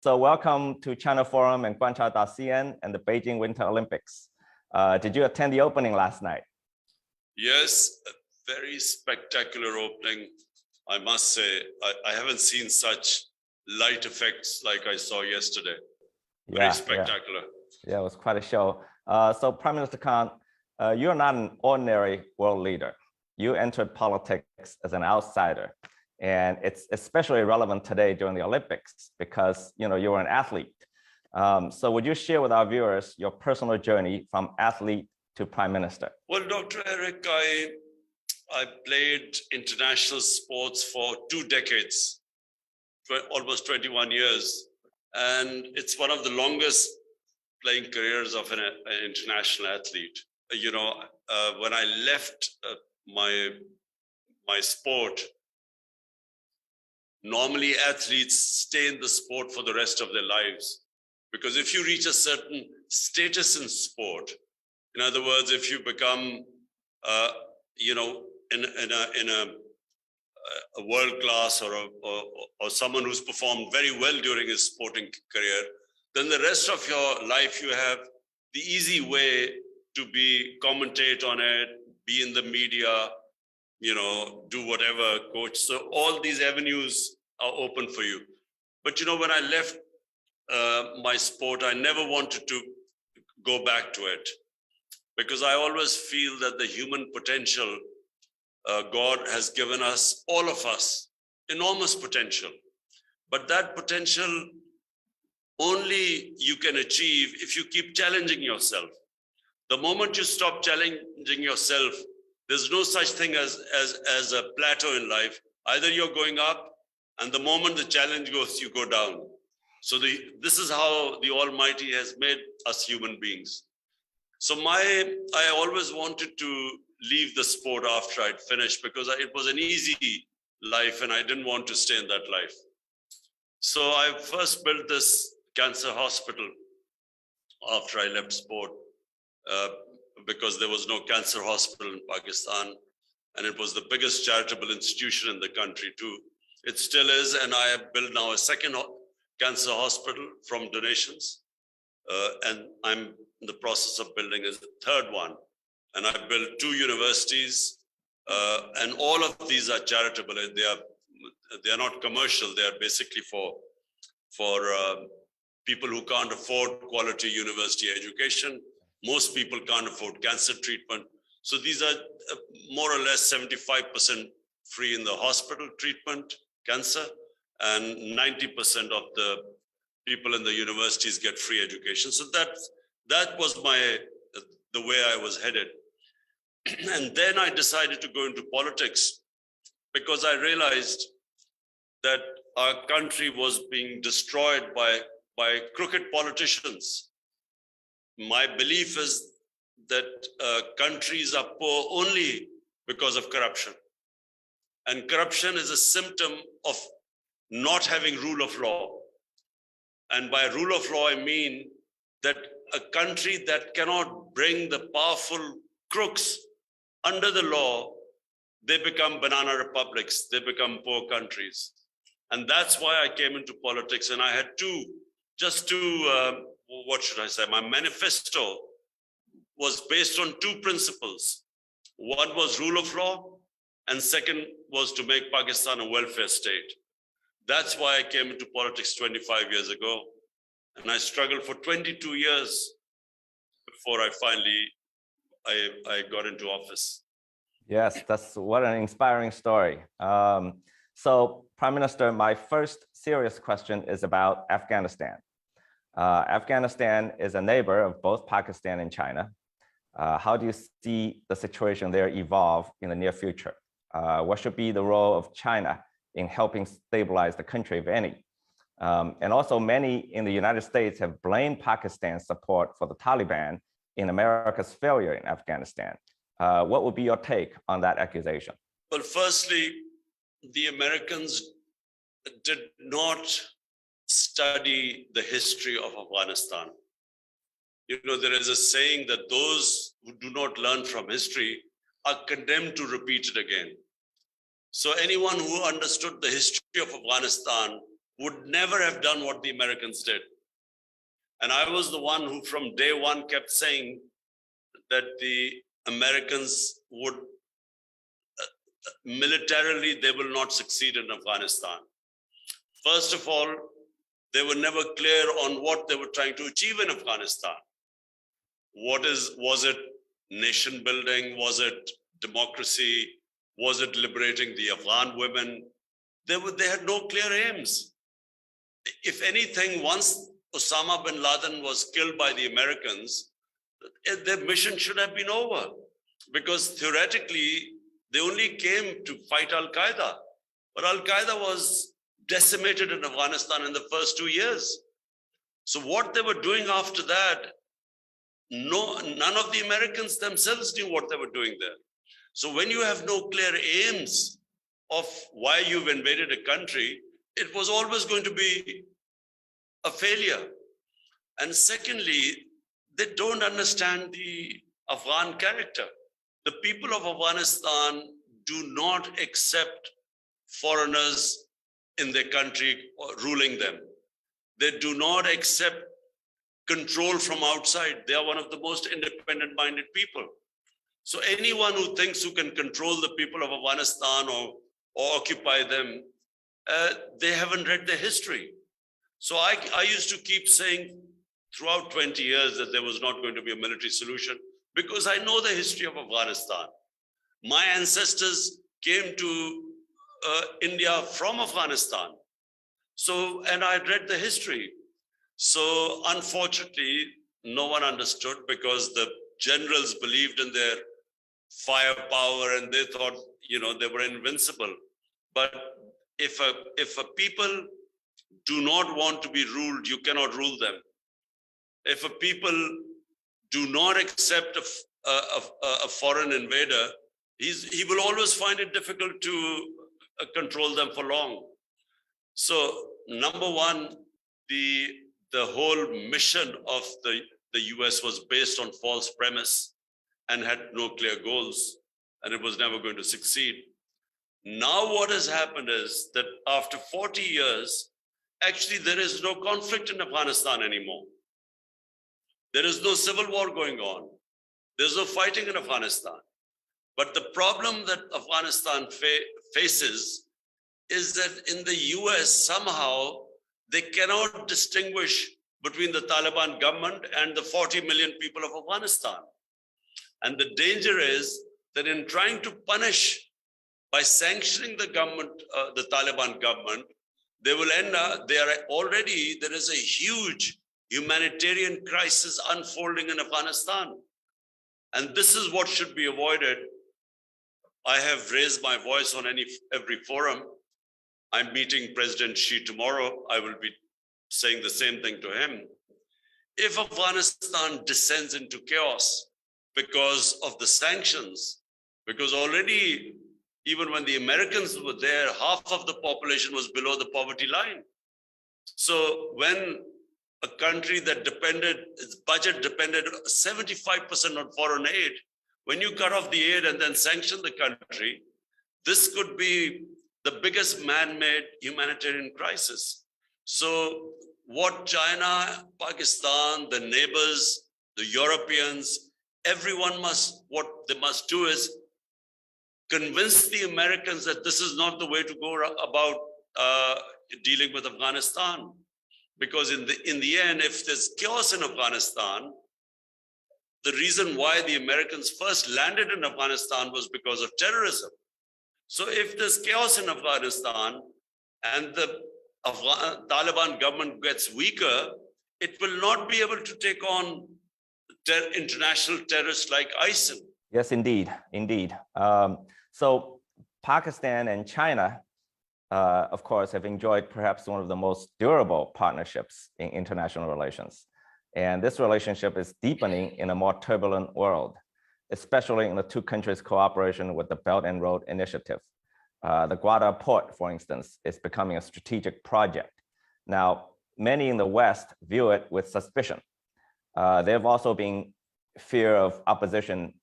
So welcome to China Forum and Guancha.cn and the Beijing Winter Olympics. Did you attend the opening last night? Yes, a very spectacular opening. I must say, I haven't seen such light effects like I saw yesterday. Very spectacular. Yeah, it was quite a show. So Prime Minister Khan, you're not an ordinary world leader. You entered politics as an outsider. And it's especially relevant today during the Olympics because you were an athlete. So would you share with our viewers your personal journey from athlete to Prime Minister? Well, Dr. Eric, I played international sports for 2 decades, almost 21 years. And it's one of the longest playing careers of an international athlete. When I left my sport, normally athletes stay in the sport for the rest of their lives. Because if you reach a certain status in sport, in other words, if you become, in a world class or someone who's performed very well during his sporting career, then the rest of your life you have the easy way to commentate on it, be in the media, do whatever, coach. So all these avenues are open for you. But when I left my sport, I never wanted to go back to it because I always feel that the human potential God has given us, all of us, enormous potential. But that potential only you can achieve if you keep challenging yourself. The moment you stop challenging yourself, there's no such thing as a plateau in life. Either you're going up, and the moment the challenge goes, you go down. So this is how the Almighty has made us human beings. So I always wanted to leave the sport after I'd finished because it was an easy life and I didn't want to stay in that life. So I first built this cancer hospital after I left sport. Because there was no cancer hospital in Pakistan, and it was the biggest charitable institution in the country too. It still is, and I have built now a second cancer hospital from donations, and I'm in the process of building a third one. And I built 2 universities, and all of these are charitable. They are not commercial. They are basically for people who can't afford quality university education. Most people can't afford cancer treatment. So these are more or less 75% free in the hospital treatment, cancer, and 90% of the people in the universities get free education. So that was the way I was headed. And then I decided to go into politics because I realized that our country was being destroyed by crooked politicians. My belief is that countries are poor only because of corruption. And corruption is a symptom of not having rule of law. And by rule of law, I mean that a country that cannot bring the powerful crooks under the law, they become banana republics, they become poor countries. And that's why I came into politics. And I had what should I say? My manifesto was based on 2 principles. One was rule of law, and second was to make Pakistan a welfare state. That's why I came into politics 25 years ago. And I struggled for 22 years before I finally got into office. Yes, that's what an inspiring story. So Prime Minister, my first serious question is about Afghanistan. Afghanistan is a neighbor of both Pakistan and China. How do you see the situation there evolve in the near future? What should be the role of China in helping stabilize the country, if any? And also many in the United States have blamed Pakistan's support for the Taliban in America's failure in Afghanistan. What would be your take on that accusation? Well, firstly, the Americans did not study the history of Afghanistan. There is a saying that those who do not learn from history are condemned to repeat it again. So anyone who understood the history of Afghanistan would never have done what the Americans did. And I was the one who from day one kept saying that the Americans would militarily, they will not succeed in Afghanistan. First of all, they were never clear on what they were trying to achieve in Afghanistan. Was it nation building? Was it democracy? Was it liberating the Afghan women? They had no clear aims. If anything, once Osama bin Laden was killed by the Americans, their mission should have been over, because theoretically, they only came to fight Al-Qaeda. But Al-Qaeda was decimated in Afghanistan in the first 2 years. So what they were doing after that, none of the Americans themselves knew what they were doing there. So when you have no clear aims of why you've invaded a country, it was always going to be a failure. And secondly, they don't understand the Afghan character. The people of Afghanistan do not accept foreigners in their country ruling them. They do not accept control from outside. They are one of the most independent-minded people. So anyone who thinks who can control the people of Afghanistan or occupy them, they haven't read the history. So I used to keep saying throughout 20 years that there was not going to be a military solution, because I know the history of Afghanistan. My ancestors came to India from Afghanistan. So, and I read the history. So unfortunately, no one understood, because the generals believed in their firepower and they thought, they were invincible. But if a people do not want to be ruled, you cannot rule them. If a people do not accept a foreign invader, he will always find it difficult to control them for long. So number one, the whole mission of the US was based on false premise and had no clear goals, and it was never going to succeed. Now what has happened is that after 40 years, actually there is no conflict in Afghanistan anymore. There is no civil war going on. There's no fighting in Afghanistan. But the problem that Afghanistan faces is that in the US, somehow they cannot distinguish between the Taliban government and the 40 million people of Afghanistan. And the danger is that in trying to punish by sanctioning the government, the Taliban government, they will end up, there is a huge humanitarian crisis unfolding in Afghanistan. And this is what should be avoided. I have raised my voice on every forum. I'm meeting President Xi tomorrow. I will be saying the same thing to him. If Afghanistan descends into chaos because of the sanctions, because already, even when the Americans were there, half of the population was below the poverty line. So when a country that its budget depended 75% on foreign aid, when you cut off the aid and then sanction the country, this could be the biggest man-made humanitarian crisis. So what China, Pakistan, the neighbors, the Europeans, everyone what they must do is convince the Americans that this is not the way to go about dealing with Afghanistan. Because in the end, if there's chaos in Afghanistan, the reason why the Americans first landed in Afghanistan was because of terrorism. So if there's chaos in Afghanistan and the Taliban government gets weaker, it will not be able to take on international terrorists like ISIL. Yes, indeed. So Pakistan and China, of course, have enjoyed perhaps one of the most durable partnerships in international relations. And this relationship is deepening in a more turbulent world, especially in the two countries' cooperation with the Belt and Road Initiative. The Guancha port, for instance, is becoming a strategic project. Now, many in the West view it with suspicion. There have also been fear of opposition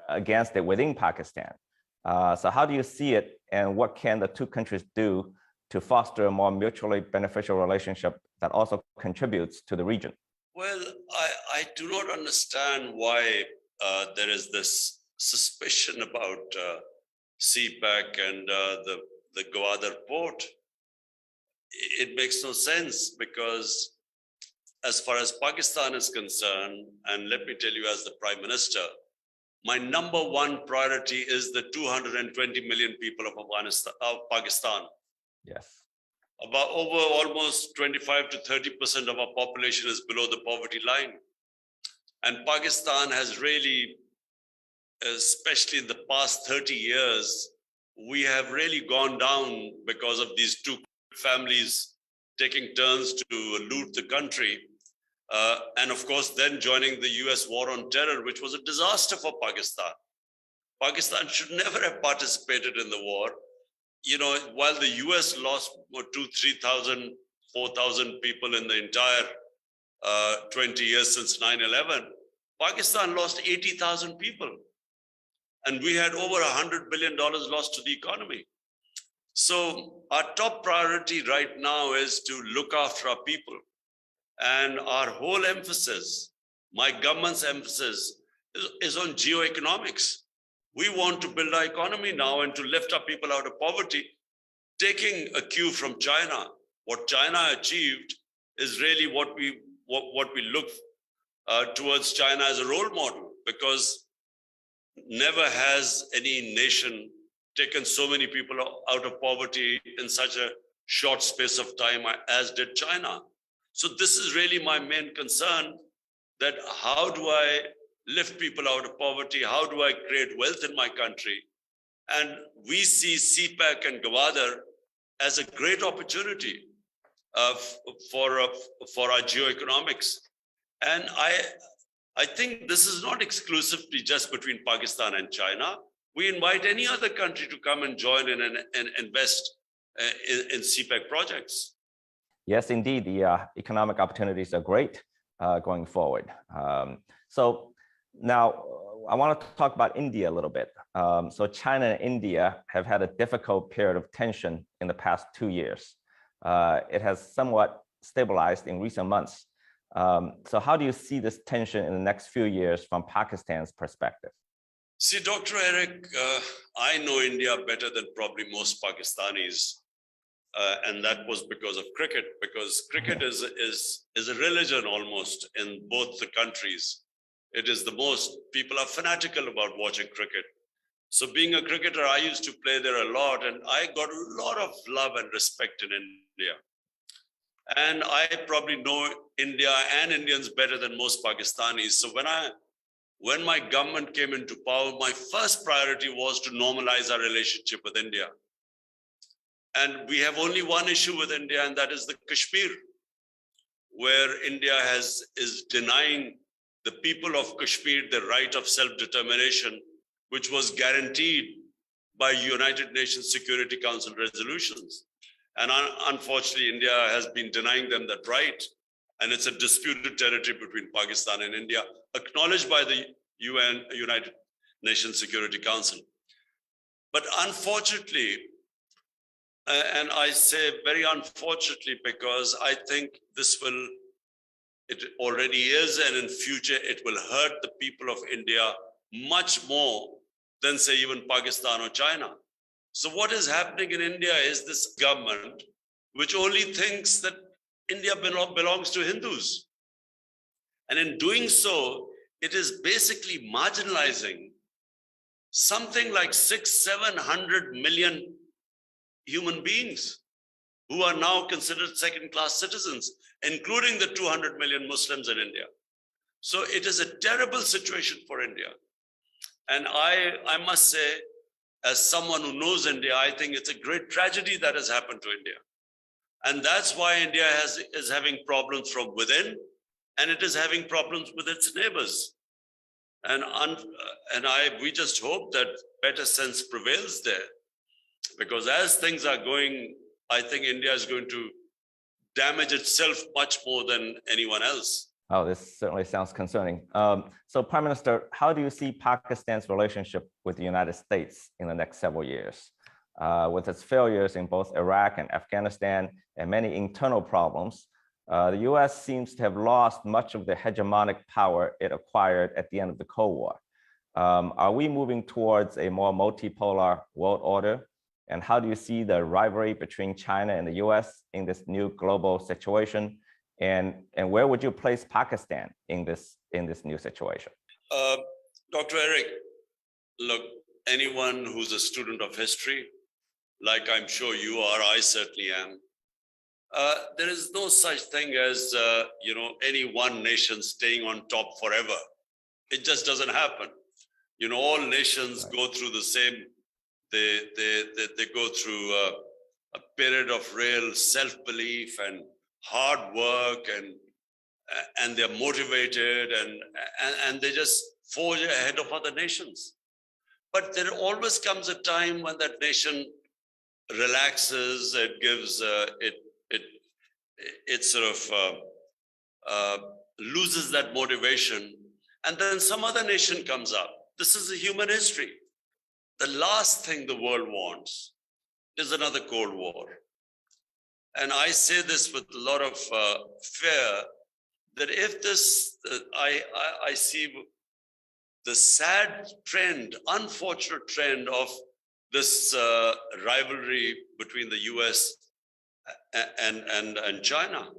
against it within Pakistan. So how do you see it, and what can the two countries do to foster a more mutually beneficial relationship that also contributes to the region? Well, I do not understand why there is this suspicion about CPEC and the Gwadar port. It makes no sense because as far as Pakistan is concerned, and let me tell you as the Prime Minister, my number one priority is the 220 million people of Pakistan. Yes. About over almost 25 to 30% of our population is below the poverty line. And Pakistan has really, especially in the past 30 years, we have really gone down because of these two families taking turns to loot the country. And of course, then joining the US war on terror, which was a disaster for Pakistan. Pakistan should never have participated in the war. You know, while the US lost 2,000, 3,000, 4,000 people in the entire 20 years since 9/11, Pakistan lost 80,000 people. And we had over $100 billion lost to the economy. So our top priority right now is to look after our people. And our whole emphasis, my government's emphasis, is on geoeconomics. We want to build our economy now and to lift our people out of poverty, taking a cue from China. What China achieved is really what we look towards China as a role model, because never has any nation taken so many people out of poverty in such a short space of time as did China. So this is really my main concern, that how do I lift people out of poverty? How do I create wealth in my country? And we see CPEC and Gwadar as a great opportunity for our geoeconomics. And I think this is not exclusively just between Pakistan and China. We invite any other country to come and join in and invest in CPEC projects. Yes, indeed, the economic opportunities are great going forward. So now I want to talk about India a little bit. So China and India have had a difficult period of tension in the past 2 years. It has somewhat stabilized in recent months. So how do you see this tension in the next few years from Pakistan's perspective? See, Dr. Eric, I know India better than probably most Pakistanis. And that was because of cricket, because cricket is a religion almost in both the countries. It is the most, people are fanatical about watching cricket. So being a cricketer, I used to play there a lot, and I got a lot of love and respect in India. And I probably know India and Indians better than most Pakistanis. So when my government came into power, my first priority was to normalize our relationship with India. And we have only one issue with India, and that is the Kashmir, where India is denying the people of Kashmir the right of self-determination, which was guaranteed by United Nations Security Council resolutions. And unfortunately, India has been denying them that right. And it's a disputed territory between Pakistan and India, acknowledged by the United Nations Security Council. But unfortunately, and I say very unfortunately, because I think it already is, and in future it will hurt the people of India much more than, say, even Pakistan or China. So what is happening in India is this government which only thinks that India belongs to Hindus. And in doing so, it is basically marginalizing something like 600-700 million human beings who are now considered second-class citizens, including the 200 million Muslims in India. So it is a terrible situation for India. And I must say, as someone who knows India, I think it's a great tragedy that has happened to India. And that's why India is having problems from within, and it is having problems with its neighbors. And we just hope that better sense prevails there. Because as things are going, I think India is going to damage itself much more than anyone else. Oh, this certainly sounds concerning. So, Prime Minister, how do you see Pakistan's relationship with the United States in the next several years? With its failures in both Iraq and Afghanistan and many internal problems, the US seems to have lost much of the hegemonic power it acquired at the end of the Cold War. Are we moving towards a more multipolar world order? And how do you see the rivalry between China and the US in this new global situation? And where would you place Pakistan in this new situation? Dr. Eric, look, anyone who's a student of history, like I'm sure you are, I certainly am, there is no such thing as any one nation staying on top forever. It just doesn't happen. All nations go through the same. They go through a period of real self-belief and hard work, and they're motivated, and they just forge ahead of other nations. But there always comes a time when that nation relaxes. It gives it sort of loses that motivation, and then some other nation comes up. This is a human history. The last thing the world wants is another Cold War. And I say this with a lot of fear, that if this, I see the sad trend, unfortunate trend of this rivalry between the US and China.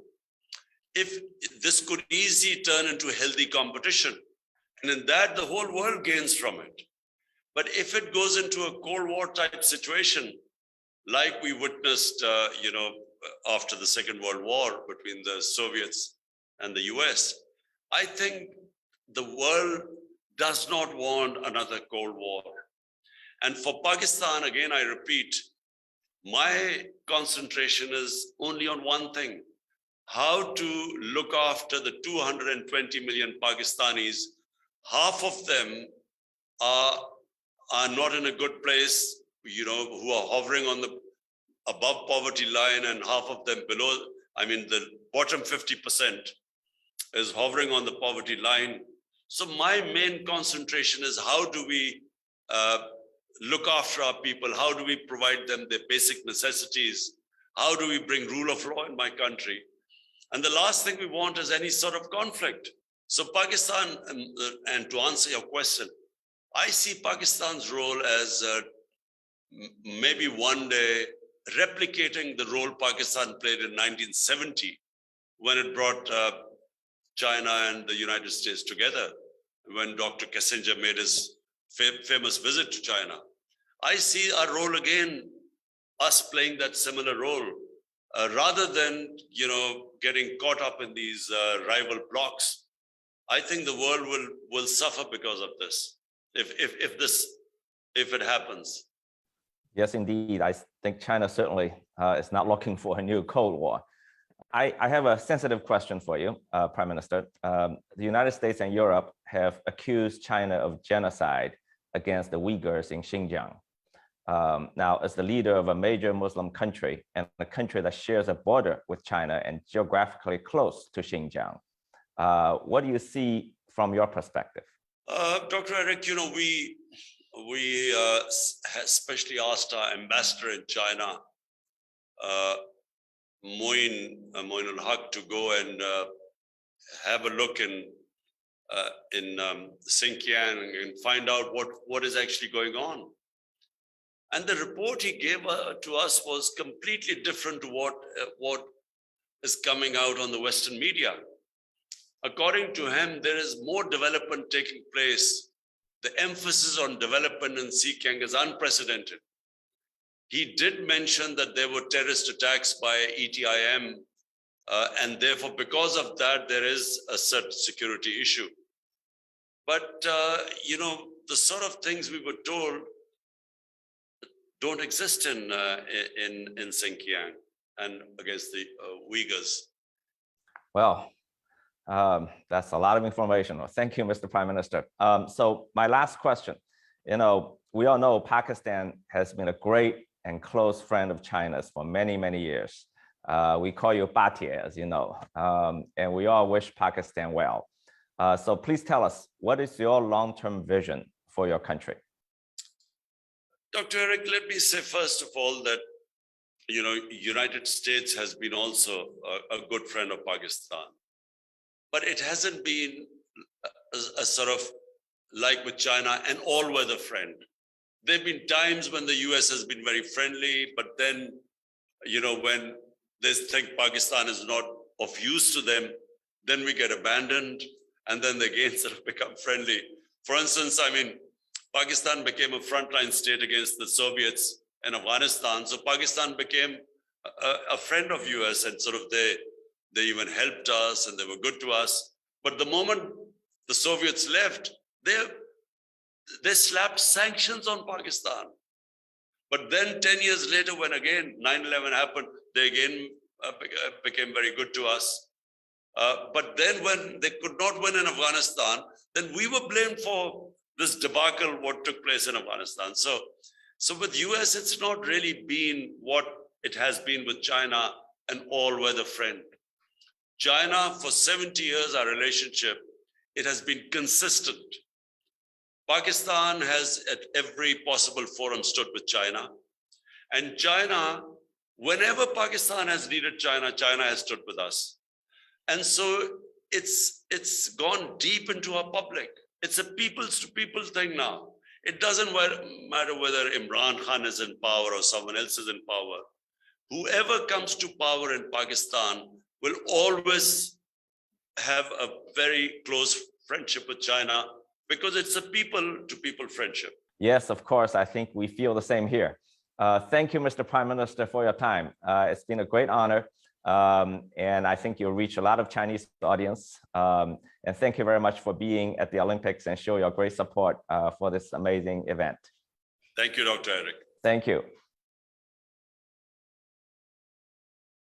If this could easily turn into healthy competition, and in that the whole world gains from it. But if it goes into a Cold War type situation, like we witnessed, after the Second World War between the Soviets and the US, I think the world does not want another Cold War. And for Pakistan, again, I repeat, my concentration is only on one thing: how to look after the 220 million Pakistanis. Half of them are not in a good place, who are hovering on the above poverty line, and half of them below. I mean, the bottom 50% is hovering on the poverty line. So my main concentration is how do we look after our people? How do we provide them their basic necessities? How do we bring rule of law in my country? And the last thing we want is any sort of conflict. So Pakistan, and to answer your question, I see Pakistan's role as maybe one day replicating the role Pakistan played in 1970 when it brought China and the United States together, when Dr. Kissinger made his famous visit to China. I see our role again, us playing that similar role, rather than getting caught up in these rival blocs. I think the world will suffer because of this, if it happens. Yes, indeed. I think China certainly is not looking for a new Cold War. I have a sensitive question for you, Prime Minister. The United States and Europe have accused China of genocide against the Uyghurs in Xinjiang. Now, as the leader of a major Muslim country and a country that shares a border with China and geographically close to Xinjiang, what do you see from your perspective? Dr. Eric, we especially asked our ambassador in China, Moin al-Haq, to go and have a look in Xinjiang and find out what is actually going on. And the report he gave to us was completely different to what is coming out on the Western media. According to him, there is more development taking place. The emphasis on development in Xinjiang is unprecedented. He did mention that there were terrorist attacks by ETIM, and therefore, because of that, there is a certain security issue. But, the sort of things we were told don't exist in Xinjiang and against the Uyghurs. Well, that's a lot of information. Thank you, Mr. Prime Minister. So my last question, we all know Pakistan has been a great and close friend of China's for many, many years. We call you Batie, as you know, and we all wish Pakistan well. So please tell us, what is your long-term vision for your country? Dr. Eric, let me say first of all that, United States has been also a good friend of Pakistan, but it hasn't been a sort of like with China, an all-weather friend. There have been times when the US has been very friendly, but then, when they think Pakistan is not of use to them, then we get abandoned, and then they again sort of become friendly. For instance, Pakistan became a frontline state against the Soviets in Afghanistan. So Pakistan became a friend of US, and sort of they even helped us and they were good to us. But the moment the Soviets left, they slapped sanctions on Pakistan. But then 10 years later, when again 9/11 happened, they again became very good to us. But then when they could not win in Afghanistan, then we were blamed for this debacle, what took place in Afghanistan. So with US, it's not really been what it has been with China, an all-weather friend. China, for 70 years, our relationship, it has been consistent. Pakistan has at every possible forum stood with China. And China, whenever Pakistan has needed China, China has stood with us. And so it's gone deep into our public. It's a peoples to people thing now. It doesn't matter whether Imran Khan is in power or someone else is in power. Whoever comes to power in Pakistan will always have a very close friendship with China, because it's a people to people friendship. Yes, of course. I think we feel the same here. Thank you, Mr. Prime Minister, for your time. It's been a great honor. And I think you'll reach a lot of Chinese audience. And thank you very much for being at the Olympics and show your great support for this amazing event. Thank you, Dr. Eric. Thank you.